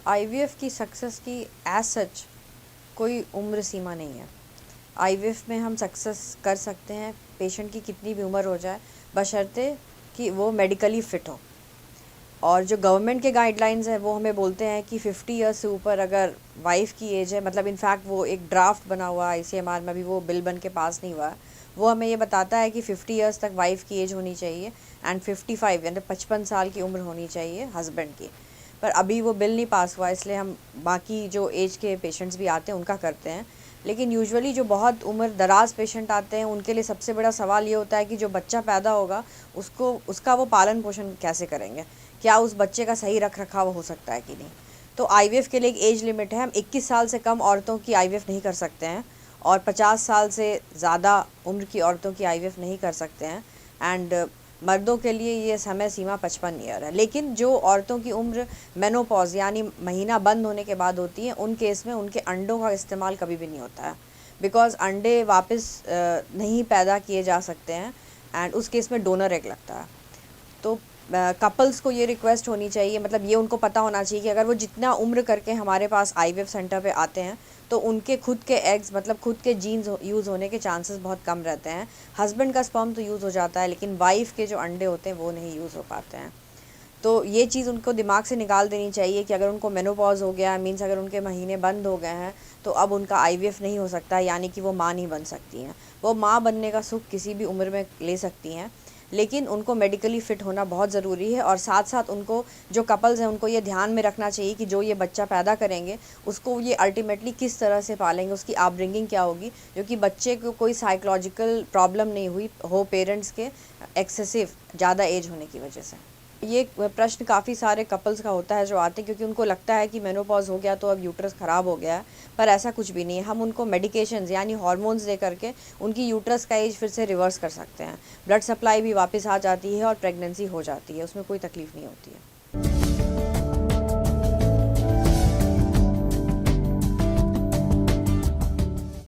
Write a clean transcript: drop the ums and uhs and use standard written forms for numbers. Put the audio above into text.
IVF की success की as such कोई उम्र सीमा नहीं है। आईवीएफ में हम सक्सेस कर सकते हैं पेशेंट की कितनी भी उम्र हो जाए, बशर्ते कि वो मेडिकली फ़िट हो। और जो गवर्नमेंट के गाइडलाइंस हैं वो हमें बोलते हैं कि 50 ईयर्स से ऊपर अगर वाइफ़ की एज है, मतलब इनफैक्ट वो एक ड्राफ्ट बना हुआ है आईसीएमआर में, अभी वो बिल बन के पास नहीं हुआ है। वो हमें ये बताता है कि 50 ईयर्स तक वाइफ़ की एज होनी चाहिए एंड 55 यानी 55 साल की उम्र होनी चाहिए हस्बैंड की। पर अभी वो बिल नहीं पास हुआ, इसलिए हम बाकी जो एज के पेशेंट्स भी आते हैं उनका करते हैं। लेकिन यूजुअली जो बहुत उम्र दराज पेशेंट आते हैं उनके लिए सबसे बड़ा सवाल ये होता है कि जो बच्चा पैदा होगा उसका वो पालन पोषण कैसे करेंगे, क्या उस बच्चे का सही रख रखाव हो सकता है कि नहीं। तो आईवीएफ के लिए एक एज लिमिट है, हम 21 साल से कम औरतों की आईवीएफ नहीं कर सकते हैं और 50 साल से ज़्यादा उम्र की औरतों की आईवीएफ नहीं कर सकते हैं। एंड मर्दों के लिए ये समय सीमा 55 ईयर है। लेकिन जो औरतों की उम्र मेनोपॉज यानी महीना बंद होने के बाद होती है, उन केस में उनके अंडों का इस्तेमाल कभी भी नहीं होता है, बिकॉज़ अंडे वापस नहीं पैदा किए जा सकते हैं एंड उस केस में डोनर एग लगता है। तो कपल्स को ये रिक्वेस्ट होनी चाहिए, मतलब ये उनको पता होना चाहिए कि अगर वो जितना उम्र करके हमारे पास आईवीएफ सेंटर पे आते हैं तो उनके खुद के एग्स, मतलब खुद के जीन्स यूज़ होने के चांसेस बहुत कम रहते हैं। हस्बैंड का स्पर्म तो यूज़ हो जाता है, लेकिन वाइफ़ के जो अंडे होते हैं वो नहीं यूज़ हो पाते हैं। तो ये चीज़ उनको दिमाग से निकाल देनी चाहिए कि अगर उनको मेनोपॉज हो गया है, मीन्स अगर उनके महीने बंद हो गए हैं, तो अब उनका आईवीएफ नहीं हो सकता, यानी कि वो माँ नहीं बन सकती हैं। वो माँ बनने का सुख किसी भी उम्र में ले सकती हैं, लेकिन उनको मेडिकली फ़िट होना बहुत ज़रूरी है। और साथ साथ उनको, जो कपल्स हैं, उनको ये ध्यान में रखना चाहिए कि जो ये बच्चा पैदा करेंगे उसको ये अल्टीमेटली किस तरह से पालेंगे, उसकी अपब्रिंगिंग क्या होगी, जो कि बच्चे को कोई साइकोलॉजिकल प्रॉब्लम नहीं हुई हो पेरेंट्स के एक्सेसिव ज़्यादा एज होने की वजह से। ये प्रश्न काफ़ी सारे कपल्स का होता है जो आते हैं, क्योंकि उनको लगता है कि मेनोपॉज हो गया तो अब यूट्रस ख़राब हो गया है, पर ऐसा कुछ भी नहीं है। हम उनको मेडिकेशंस यानी हार्मोन्स दे करके उनकी यूट्रस का एज फिर से रिवर्स कर सकते हैं। ब्लड सप्लाई भी वापस आ जाती है और प्रेगनेंसी हो जाती है, उसमें कोई तकलीफ़ नहीं होती है।